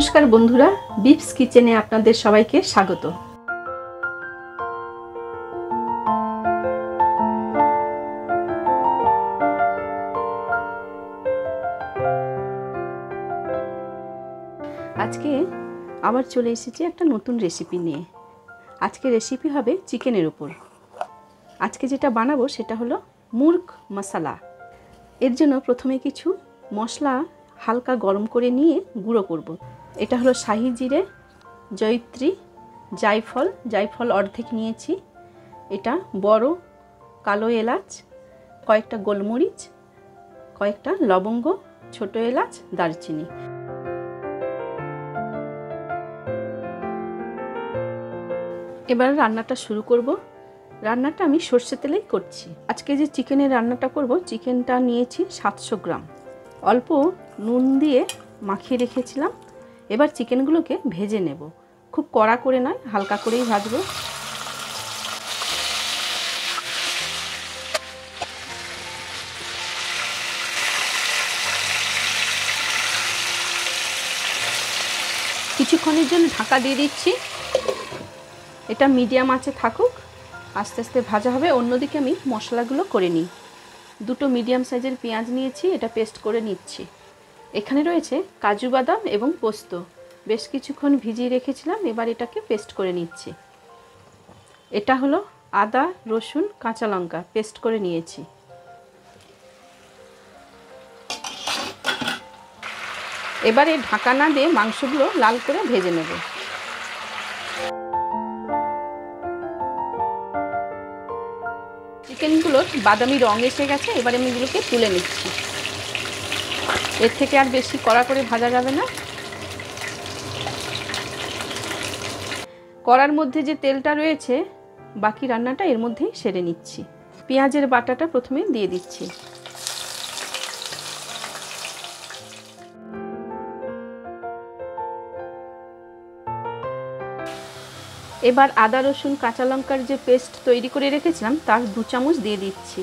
নমস্কার বন্ধুরা, বিপস কিচেনে আপনাদের সবাইকে স্বাগত। আজকে আবার চলে এসেছি একটা নতুন রেসিপি নিয়ে। আজকে রেসিপি হবে চিকেনের উপর। আজকে যেটা বানাবো সেটা হলো মুর্গ মশলা। এর জন্য প্রথমে কিছু মশলা হালকা গরম করে নিয়ে গুঁড়ো করব। এটা হলো শাহি জিরে, জয়িত্রী, জায়ফল অর্ধেক নিয়েছি। এটা বড় কালো এলাচ, কয়েকটা গোলমরিচ, কয়েকটা লবঙ্গ, ছোট এলাচ, দারচিনি। এবার রান্নাটা শুরু করব। রান্নাটা আমি সর্ষে তেলেই করছি। আজকে যে চিকেনের রান্নাটা করব, চিকেনটা নিয়েছি 700 গ্রাম। অল্প নুন দিয়ে মাখিয়ে রেখেছিলাম। এবার চিকেনগুলোকে ভেজে নেব। খুব কড়া করে নয়, হালকা করেই ভাজবো। কিছুক্ষণের জন্য ঢাকা দিয়ে দিচ্ছি। এটা মিডিয়াম আঁচে থাকুক, আস্তে আস্তে ভাজা হবে। অন্যদিকে আমি মশলাগুলো করে নিই। দুটো মিডিয়াম সাইজের পেঁয়াজ নিয়েছি, এটা পেস্ট করে নিচ্ছি। এখানে রয়েছে কাজু বাদাম এবং পোস্ত, বেশ কিছুক্ষণ ভিজিয়ে রেখেছিলাম। এবার এটাকে পেস্ট করে নিচ্ছি। এটা হলো আদা, রসুন, কাঁচা লঙ্কা পেস্ট করে নিয়েছি। এবারে ঢাকা না দিয়ে মাংসগুলো লাল করে ভেজে নেব। চিকেনগুলোর বাদামি রং এসে গেছে। এবারে আমি এগুলোকে তুলে নিচ্ছি। এর থেকে আর বেশি কড়া করে ভাজা যাবে না। কড়ার মধ্যে যে তেলটা রয়েছে, বাকি রান্নাটা এর মধ্যেই সেরে নিচ্ছি। পেঁয়াজের বাটাটা প্রথমে দিয়ে দিচ্ছি। এবার আদা, রসুন, কাঁচা লঙ্কার যে পেস্ট তৈরি করে রেখেছিলাম তার 2 চামচ দিয়ে দিচ্ছি।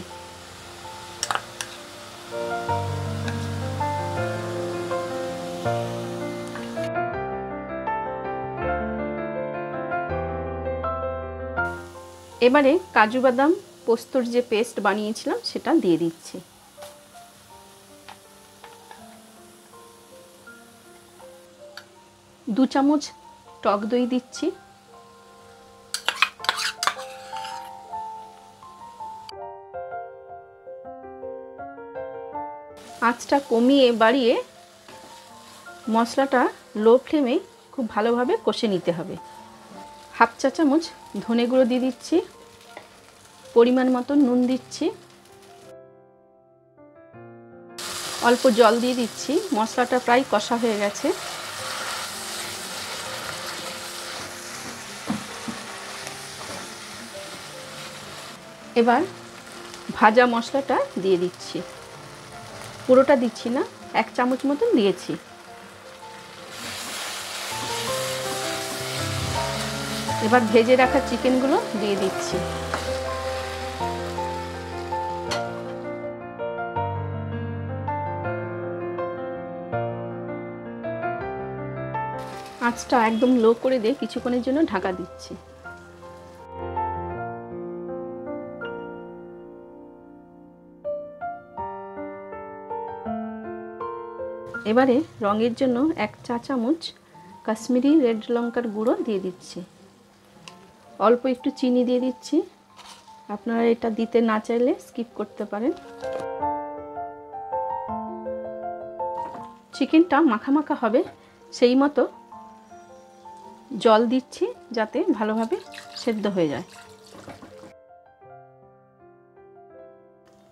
এবারে কাজু বাদাম পোস্তর যে পেস্ট বানিয়েছিলাম সেটা দিয়ে দিচ্ছি। দু চামচ টক দই দিচ্ছি। আঁচটা কমিয়ে বাড়িয়ে মশলাটা লো ফ্লেমে খুব ভালোভাবে কষে নিতে হবে। হাফ চা চামচ ধনে গুঁড়ো দিয়ে দিচ্ছি। পরিমাণ মতো নুন দিচ্ছি। অল্প জল দিয়ে দিচ্ছি। মশলাটা প্রায় কষা হয়ে গেছে। এবার ভাজা মশলাটা দিয়ে দিচ্ছি। পুরোটা দিচ্ছি না, 1 চামচ মতন দিয়েছি। এবার ভেজে রাখা চিকেনগুলো দিয়ে দিচ্ছি। আঁচটা একদম লো করে দিয়ে কিছুক্ষণের জন্য ঢাকা দিচ্ছি। এবারে রঙের জন্য 1 চা চামচ কাশ্মীরি রেড লঙ্কার গুঁড়ো দিয়ে দিচ্ছি। অল্প একটু চিনি দিয়ে দিচ্ছি। আপনারা এটা দিতে না চাইলে স্কিপ করতে পারেন। চিকেনটা মাখা মাখা হবে, সেই মতো জল দিচ্ছি যাতে ভালোভাবে সেদ্ধ হয়ে যায়।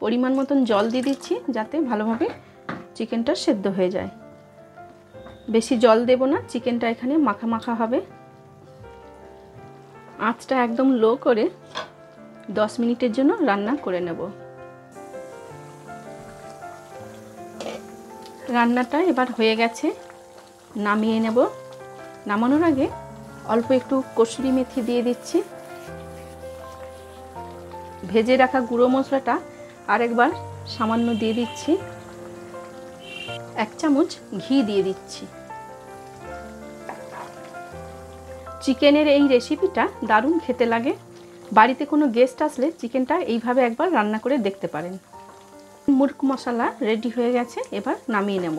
পরিমাণ মতন জল দিয়ে দিচ্ছি যাতে ভালোভাবে চিকেনটা সেদ্ধ হয়ে যায়। বেশি জল দেব না, চিকেনটা এখানে মাখা মাখা হবে। আঁচটা একদম লো করে 10 মিনিটের জন্য রান্না করে নেব। রান্নাটা এবার হয়ে গেছে, নামিয়ে নেব। নামানোর আগে অল্প একটু কসুরি মেথি দিয়ে দিচ্ছি। ভেজে রাখা গুঁড়ো মশলাটা আরেকবার সামান্য দিয়ে দিচ্ছি। 1 চামচ ঘি দিয়ে দিচ্ছি। চিকেনের এই রেসিপিটা দারুণ খেতে লাগে। বাড়িতে কোনো গেস্ট আসলে চিকেনটা এইভাবে একবার রান্না করে দেখতে পারেন। মুরগ মশলা রেডি হয়ে গেছে, এবার নামিয়ে নেব।